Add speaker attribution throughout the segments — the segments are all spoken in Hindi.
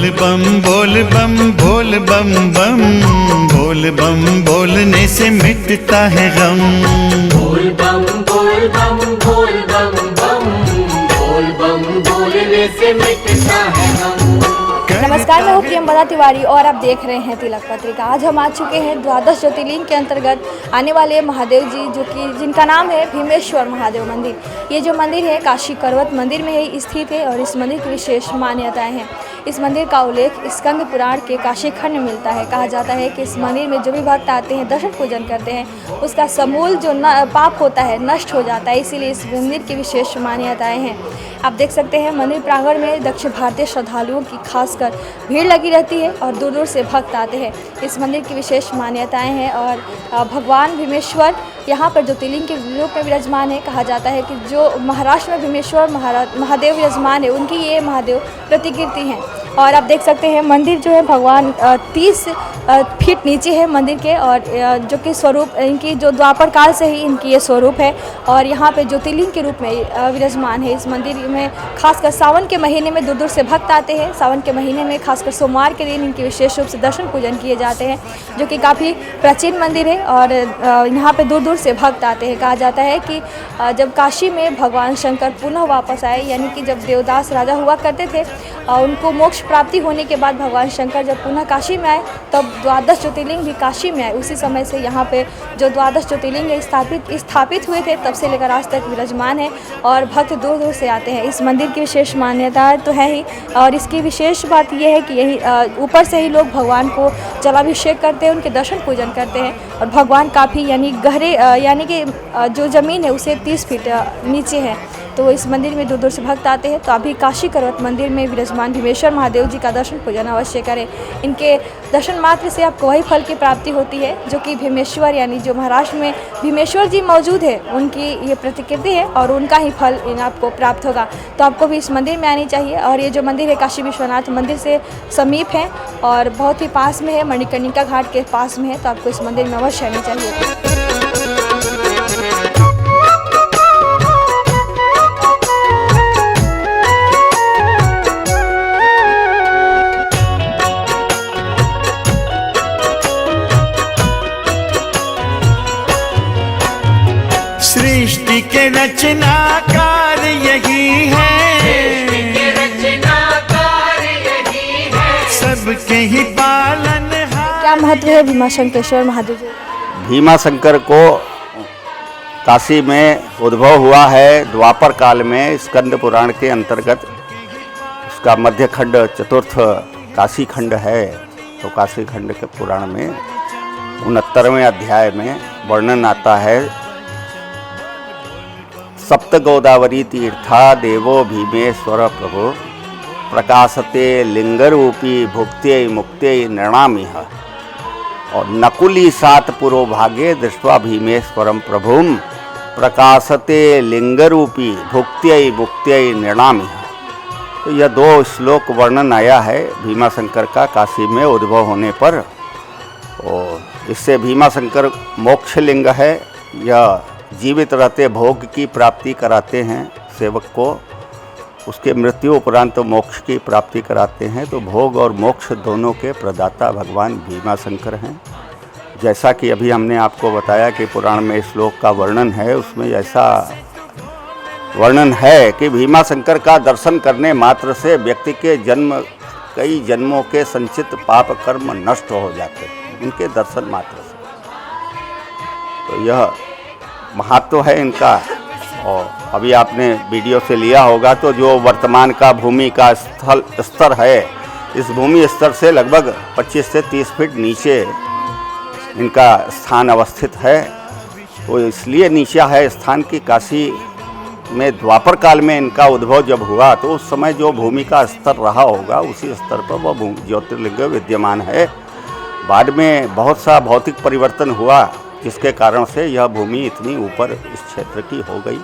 Speaker 1: बोल बम बोल बम बोल बम बम, बोल बम बोलने से मिटता है गम।
Speaker 2: बोल बम बोल बम बोल बम बम, बोल बम बोलने से मिटता है गम।
Speaker 3: नमस्कार, मैं हूँ प्रियंवदा तिवारी और आप देख रहे हैं तिलक पत्रिका। आज हम आ चुके हैं द्वादश ज्योतिर्लिंग के अंतर्गत आने वाले महादेव जी, जो कि जिनका नाम है भीमेश्वर महादेव मंदिर। ये जो मंदिर है काशी करवत मंदिर में ही स्थित है और इस मंदिर की विशेष मान्यताएं हैं। इस मंदिर का उल्लेख स्कंद पुराण के काशी खंड में मिलता है। कहा जाता है कि इस मंदिर में जो भी भक्त आते हैं, दर्शन पूजन करते हैं, उसका समूल जो पाप होता है नष्ट हो जाता है। इसीलिए इस मंदिर की विशेष मान्यताएं हैं। आप देख सकते हैं मंदिर प्रांगण में दक्षिण भारतीय श्रद्धालुओं की खासकर भीड़ लगी रहती है और दूर दूर से भक्त आते हैं। इस मंदिर की विशेष मान्यताएं हैं और भगवान भीमेश्वर यहाँ पर ज्योतिर्लिंग के रूप में विराजमान है। कहा जाता है कि जो महाराष्ट्र में भीमेश्वर महादेव विराजमान है, उनकी ये महादेव प्रतिकृति हैं। और आप देख सकते हैं मंदिर जो है भगवान 30 फीट नीचे है मंदिर के, और जो कि स्वरूप इनकी जो द्वापर काल से ही इनकी ये स्वरूप है और यहाँ पे ज्योतिर्लिंग के रूप में विराजमान है। इस मंदिर में खासकर सावन के महीने में दूर दूर से भक्त आते हैं। सावन के महीने में खासकर सोमवार के दिन इनकी विशेष रूप से दर्शन पूजन किए जाते हैं, जो कि काफ़ी प्राचीन मंदिर है और यहाँ पे दूर दूर से भक्त आते हैं। कहा जाता है कि जब काशी में भगवान शंकर पुनः वापस आए, यानी कि जब देवदास राजा हुआ करते थे, उनको मोक्ष प्राप्ति होने के बाद भगवान शंकर जब पुनः काशी में आए, तब द्वादश ज्योतिर्लिंग भी काशी में आए। उसी समय से यहाँ पे जो द्वादश ज्योतिर्लिंग स्थापित हुए थे, तब से लेकर आज तक विराजमान है और भक्त दूर दूर से आते हैं। इस मंदिर की विशेष मान्यता तो है ही, और इसकी विशेष बात यह है कि यही ऊपर से ही लोग भगवान को जलाभिषेक करते हैं, उनके दर्शन पूजन करते हैं। और भगवान काफ़ी यानी गहरे यानी कि जो ज़मीन है उसे 30 फीट नीचे है, तो इस मंदिर में दूर दूर से भक्त आते हैं। तो अभी काशी करवत मंदिर में विराजमान भीमेश्वर महादेव जी का दर्शन पूजन अवश्य करें। इनके दर्शन मात्र से आपको वही फल की प्राप्ति होती है जो कि भीमेश्वर यानी जो महाराष्ट्र में भीमेश्वर जी मौजूद है, उनकी ये प्रतिकृति है और उनका ही फल आपको प्राप्त होगा। तो आपको भी इस मंदिर में आनी चाहिए। और ये जो मंदिर है काशी विश्वनाथ मंदिर से समीप है और बहुत ही पास में है, मणिकर्णिका घाट के पास में है, तो आपको इस मंदिर में अवश्य आनी चाहिए।
Speaker 1: सृष्टि के रचनाकार यही है, सबके ही पालनहार।
Speaker 3: क्या महत्व है भीमाशंकरेश्वर महादेव जी?
Speaker 4: भीमाशंकर को काशी में उद्भव हुआ है द्वापर काल में। स्कंद पुराण के अंतर्गत उसका मध्य खंड चतुर्थ काशी खंड है। तो काशी खंड के पुराण में 69वें अध्याय में वर्णन आता है, सप्त गोदावरी तीर्था देवो भीमेश्वर प्रभु, प्रकाशते लिंगरूपी भुक्त्यै मुक्त्यै नृणामिह। और नकुली सात पुरोभागे दृष्ट्वा भीमेश्वरम प्रभुम, प्रकाशते लिंगरूपी भुक्त्यै मुक्त्यै नृणामिह। तो यह 2 श्लोक वर्णन आया है भीमाशंकर का काशी में उद्भव होने पर। और इससे भीमाशंकर मोक्ष लिंग है। यह जीवित रहते भोग की प्राप्ति कराते हैं सेवक को, उसके मृत्यु उपरांत मोक्ष की प्राप्ति कराते हैं। तो भोग और मोक्ष दोनों के प्रदाता भगवान भीमाशंकर हैं। जैसा कि अभी हमने आपको बताया कि पुराण में श्लोक का वर्णन है, उसमें ऐसा वर्णन है कि भीमाशंकर का दर्शन करने मात्र से व्यक्ति के कई जन्मों के संचित पाप कर्म नष्ट हो जाते हैं, उनके दर्शन मात्र से। तो यह महत्व है इनका। और अभी आपने वीडियो से लिया होगा, तो जो वर्तमान का भूमि का स्तर है, इस भूमि स्तर से लगभग 25 से 30 फीट नीचे इनका स्थान अवस्थित है। तो इसलिए नीचा है स्थान की काशी में द्वापर काल में इनका उद्भव जब हुआ, तो उस समय जो भूमि का स्तर रहा होगा, उसी स्तर पर वह ज्योतिर्लिंग विद्यमान है। बाद में बहुत सा भौतिक परिवर्तन हुआ, जिसके कारण से यह भूमि इतनी ऊपर इस क्षेत्र की हो गई।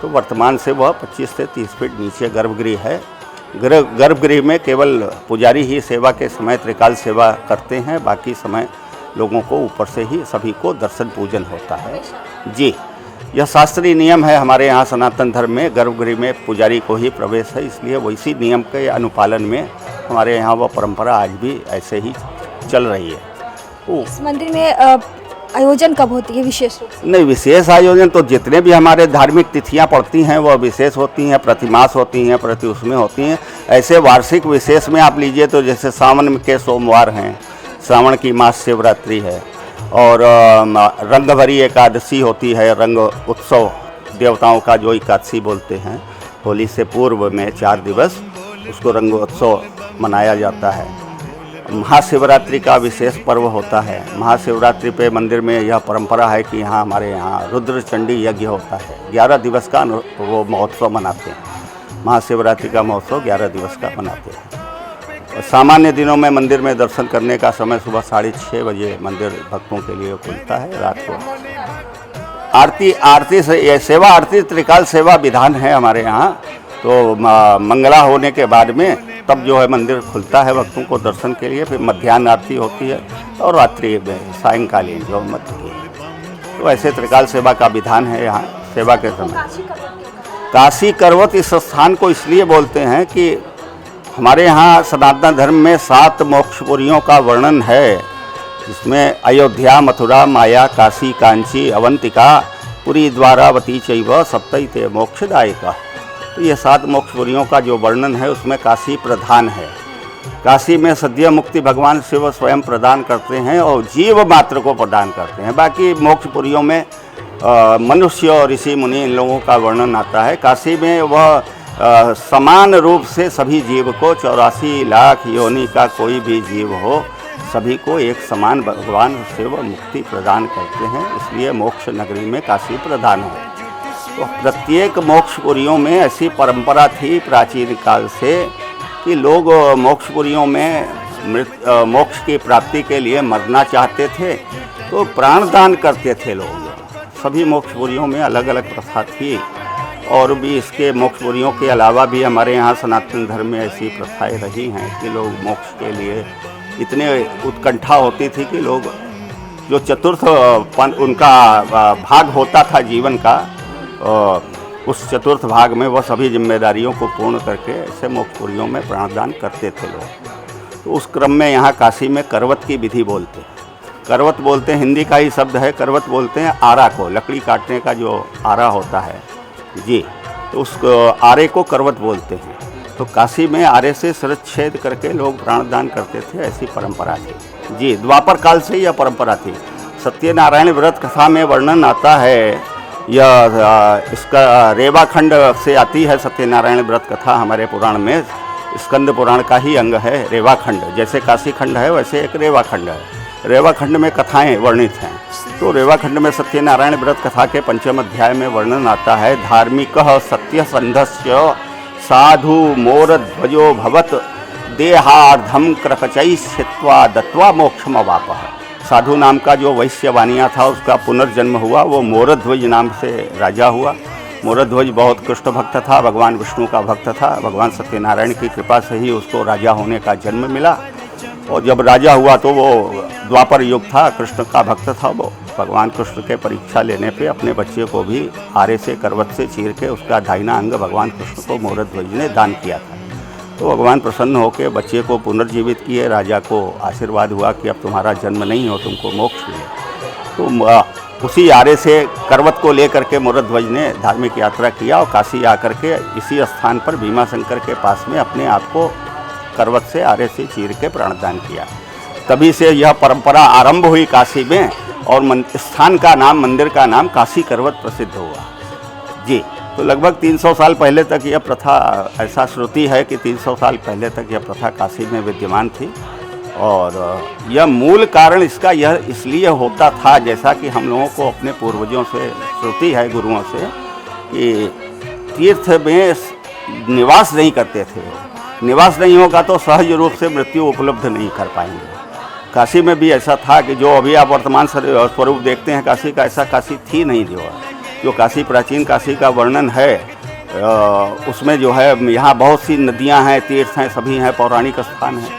Speaker 4: तो वर्तमान से वह 25 से 30 फीट नीचे गर्भगृह है। गर्भगृह में केवल पुजारी ही सेवा के समय त्रिकाल सेवा करते हैं, बाकी समय लोगों को ऊपर से ही सभी को दर्शन पूजन होता है। जी, यह शास्त्रीय नियम है हमारे यहाँ सनातन धर्म में। गर्भगृह में पुजारी को ही प्रवेश है, इसलिए वैसी नियम के अनुपालन में हमारे यहाँ वो परंपरा आज भी ऐसे ही चल रही है।
Speaker 3: इस मंदिर में आयोजन कब होती है विशेष रूप से?
Speaker 4: नहीं, विशेष आयोजन तो जितने भी हमारे धार्मिक तिथियां पड़ती हैं वह विशेष होती हैं, प्रतिमास होती हैं, प्रति उसमें होती हैं। ऐसे वार्षिक विशेष में आप लीजिए तो जैसे सावन के सोमवार हैं, श्रावण की मास शिवरात्रि है, और रंगभरी एकादशी होती है, रंग उत्सव देवताओं का जो एकादशी बोलते हैं, होली से पूर्व में 4 दिवस उसको रंग उत्सव मनाया जाता है। महाशिवरात्रि का विशेष पर्व होता है। महाशिवरात्रि पे मंदिर में यह परंपरा है कि यहाँ हमारे यहाँ रुद्र चंडी यज्ञ होता है। 11 दिवस का वो महोत्सव मनाते हैं। महाशिवरात्रि का महोत्सव 11 दिवस का मनाते हैं। और सामान्य दिनों में मंदिर में दर्शन करने का समय सुबह 6:30 बजे मंदिर भक्तों के लिए खुलता है। रात को आरती से सेवा आरती त्रिकाल सेवा विधान है हमारे यहाँ। तो मंगला होने के बाद में तब जो है मंदिर खुलता है भक्तों को दर्शन के लिए। फिर मध्याह्न आरती होती है और रात्रि में सायंकालीन जो मध्य की। तो ऐसे त्रिकाल सेवा का विधान है यहाँ सेवा के समय। काशी करवत इस स्थान को इसलिए बोलते हैं कि हमारे यहाँ सनातन धर्म में 7 मोक्षपुरियों का वर्णन है, जिसमें अयोध्या, मथुरा, माया, काशी, कांची, अवंतिका, पुरी, द्वारावती चैव सप्तैते मोक्षदायिका। तो ये 7 मोक्षपुरियों का जो वर्णन है उसमें काशी प्रधान है। काशी में सद्य मुक्ति भगवान शिव स्वयं प्रदान करते हैं और जीव मात्र को प्रदान करते हैं। बाकी मोक्षपुरियों में मनुष्य और ऋषि मुनि इन लोगों का वर्णन आता है। काशी में वह समान रूप से सभी जीव को 84 लाख योनि का कोई भी जीव हो, सभी को एक समान भगवान शिव मुक्ति प्रदान करते हैं। इसलिए मोक्ष नगरी में काशी प्रधान है। तो प्रत्येक मोक्षपुरियों में ऐसी परंपरा थी प्राचीन काल से कि लोग मोक्षपुरियों में मोक्ष की प्राप्ति के लिए मरना चाहते थे तो प्राणदान करते थे लोग। सभी मोक्षपुरियों में अलग अलग प्रथा थी। और भी इसके मोक्षपुरियों के अलावा भी हमारे यहाँ सनातन धर्म में ऐसी प्रथाएं रही हैं कि लोग मोक्ष के लिए इतने उत्कंठा होती थी कि लोग जो चतुर्थ उनका भाग होता था जीवन का, उस चतुर्थ भाग में वह सभी जिम्मेदारियों को पूर्ण करके ऐसे मोक्षपुरियों में प्राणदान करते थे लोग। तो उस क्रम में यहाँ काशी में करवत की विधि बोलते हैं। करवत बोलते हैं, हिंदी का ही शब्द है। करवत बोलते हैं आरा को, लकड़ी काटने का जो आरा होता है जी, तो उस आरे को करवत बोलते हैं। तो काशी में आरे से शिरच्छेद करके लोग प्राणदान करते थे, ऐसी परंपरा थी जी। द्वापर काल से यह परंपरा थी। सत्यनारायण व्रत कथा में वर्णन आता है, यह इसका रेवाखंड से आती है। सत्यनारायण व्रत कथा हमारे पुराण में स्कंद पुराण का ही अंग है रेवाखंड। जैसे काशी खंड है वैसे एक रेवाखंड है। रेवाखंड में कथाएं वर्णित हैं। तो रेवाखंड में सत्यनारायण व्रत कथा के 5वें अध्याय में वर्णन आता है, धार्मिक सत्यसंधस्य साधु मोरध्वजो भवत देहार्धम क्रकचै छित्वा दत्वा मोक्षमवापः। साधु नाम का जो वैश्यवानिया था उसका पुनर्जन्म हुआ, वो मोरध्वज नाम से राजा हुआ। मोरध्वज बहुत कृष्ण भक्त था, भगवान विष्णु का भक्त था। भगवान सत्यनारायण की कृपा से ही उसको राजा होने का जन्म मिला। और जब राजा हुआ तो वो द्वापर युग था, कृष्ण का भक्त था। वो भगवान कृष्ण के परीक्षा लेने पे अपने बच्चे को भी आरे से करवत से चीर के उसका दाहिना अंग भगवान कृष्ण को मोरध्वज ने दान किया था। तो भगवान प्रसन्न होकर बच्चे को पुनर्जीवित किए। राजा को आशीर्वाद हुआ कि अब तुम्हारा जन्म नहीं हो, तुमको मोक्ष मिले। तो उसी आरे से करवत को लेकर के मोरध्वज ने धार्मिक यात्रा किया और काशी आकर के इसी स्थान पर भीमाशंकर के पास में अपने आप को करवत से आरे से चीर के प्राणदान किया। तभी से यह परंपरा आरंभ हुई काशी में और स्थान का नाम, मंदिर का नाम काशी करवत प्रसिद्ध हुआ जी। तो लगभग 300 साल पहले तक यह प्रथा, ऐसा श्रुति है कि 300 साल पहले तक यह प्रथा काशी में विद्यमान थी। और यह मूल कारण इसका यह इसलिए होता था, जैसा कि हम लोगों को अपने पूर्वजों से श्रुति है, गुरुओं से, कि तीर्थ में निवास नहीं करते थे। निवास नहीं होगा तो सहज रूप से मृत्यु उपलब्ध नहीं कर पाएंगे। काशी में भी ऐसा था कि जो अभी आप वर्तमान स्वरूप देखते हैं काशी का, ऐसा काशी थी नहीं। जो काशी, प्राचीन काशी का वर्णन है उसमें जो है यहाँ बहुत सी नदियाँ हैं, तीर्थ हैं, सभी हैं, पौराणिक स्थान हैं,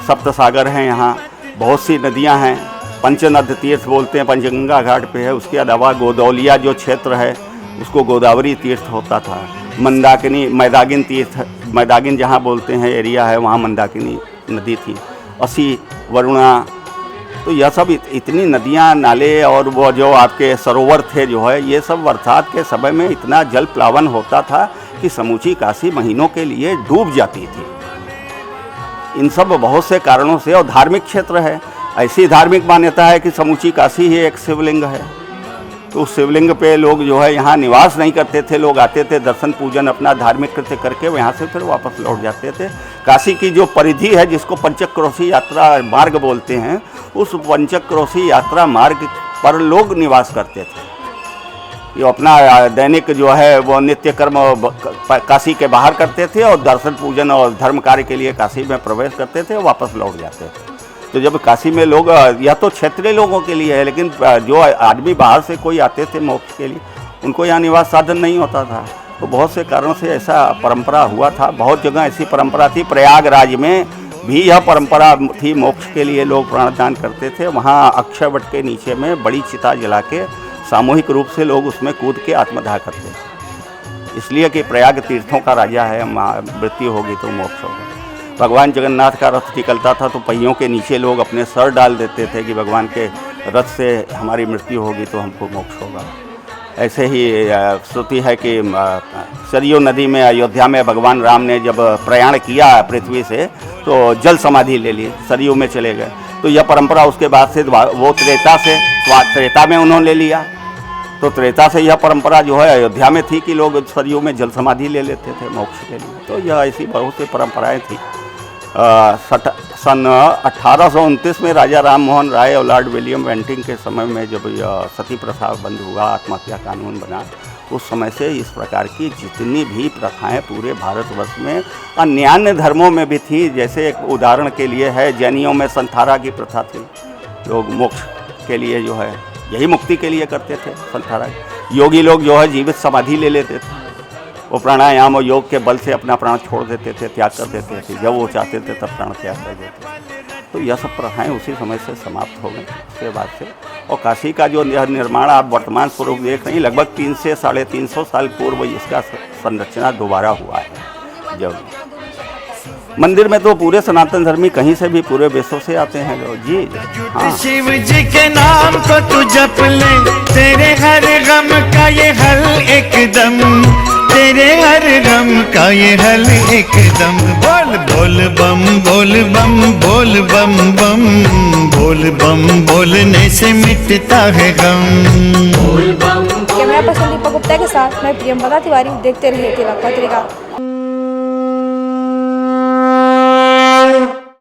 Speaker 4: सप्त सागर हैं, यहाँ बहुत सी नदियाँ हैं। पंचनद तीर्थ बोलते हैं, पंचगंगा घाट पे है। उसके अलावा गोदौलिया जो क्षेत्र है उसको गोदावरी तीर्थ होता था। मंदाकिनी मैदागिन तीर्थ, मैदागिन जहाँ बोलते हैं एरिया है, वहाँ मंदाकिनी नदी थी, असी, वरुणा, तो यह सब इतनी नदियाँ, नाले और वो जो आपके सरोवर थे जो है, ये सब बरसात के समय में इतना जल प्लावन होता था कि समूची काशी महीनों के लिए डूब जाती थी। इन सब बहुत से कारणों से, और धार्मिक क्षेत्र है, ऐसी धार्मिक मान्यता है कि समूची काशी ही एक शिवलिंग है। तो उस शिवलिंग पे लोग जो है यहाँ निवास नहीं करते थे, लोग आते थे दर्शन पूजन अपना धार्मिक कृत्य करके यहाँ से फिर वापस लौट जाते थे। काशी की जो परिधि है, जिसको पंचक्रोशी यात्रा मार्ग बोलते हैं, उस पंचक्रोशी यात्रा मार्ग पर लोग निवास करते थे। ये अपना दैनिक जो है वो नित्य कर्म काशी के बाहर करते थे और दर्शन पूजन और धर्म कार्य के लिए काशी में प्रवेश करते थे, वापस लौट जाते थे। तो जब काशी में लोग, यह तो क्षेत्रीय लोगों के लिए है, लेकिन जो आदमी बाहर से कोई आते थे मोक्ष के लिए, उनको यहाँ निवास साधन नहीं होता था। तो बहुत से कारणों से ऐसा परंपरा हुआ था। बहुत जगह ऐसी परंपरा थी, प्रयागराज में भी यह परंपरा थी, मोक्ष के लिए लोग प्राणदान करते थे। वहाँ अक्षय वट के नीचे में बड़ी चिता जला के सामूहिक रूप से लोग उसमें कूद के आत्मदाह करते थे, इसलिए कि प्रयाग तीर्थों का राजा है, मृत्यु होगी तो मोक्ष होगा। भगवान जगन्नाथ का रथ निकलता था तो पहियों के नीचे लोग अपने सर डाल देते थे कि भगवान के रथ से हमारी मृत्यु होगी तो हमको मोक्ष होगा। ऐसे ही श्रुति है कि सरयू नदी में अयोध्या में भगवान राम ने जब प्रयाण किया पृथ्वी से, तो जल समाधि ले ली, सरयू में चले गए। तो यह परंपरा उसके बाद से वो त्रेता में उन्होंने ले लिया। तो त्रेता से यह परंपरा जो है अयोध्या में थी कि लोग सरयू में जल समाधि ले लेते थे मोक्ष के लिए। तो यह ऐसी बहुत सी परंपराएं थी। सन 1829 में राजा राम मोहन राय और लॉर्ड विलियम बेंटिंग के समय में जब यह सती प्रथा बंद हुआ, आत्महत्या कानून बना, उस समय से इस प्रकार की जितनी भी प्रथाएं पूरे भारतवर्ष में अन्य धर्मों में भी थी। जैसे एक उदाहरण के लिए है, जैनियों में संथारा की प्रथा थी, लोग मोक्ष के लिए जो है यही मुक्ति के लिए करते थे संथारा। योगी लोग जो है जीवित समाधि ले लेते थे, वो प्राणायाम और योग के बल से अपना प्राण छोड़ देते थे, त्याग कर देते थे, जब वो चाहते थे तब प्राण त्याग कर देते थे। तो यह सब प्रथाएं उसी समय से समाप्त हो गई उसके बाद से। और काशी का जो निर्माण आप वर्तमान स्वरूप देख रहे हैं, लगभग 300 से 350 साल पूर्व इसका संरचना दोबारा हुआ है। जब मंदिर में तो पूरे सनातन धर्मी कहीं से भी पूरे विश्व से आते हैं लोग जी। हाँ।
Speaker 1: शिव जी के नाम को तू जप ले, तेरे हर गम का ये हल एकदम, तेरे हर गम का ये हल एकदम। बोल बोल बम बोल बम बोल बम बम, बोल बम बोलने से मिटता है गम।
Speaker 2: बोल बम
Speaker 3: कैमरा पर्सन दीपक गुप्ता के साथ मैं प्रियंका तिवारी, देखते रहिए तिलक पत्रिका।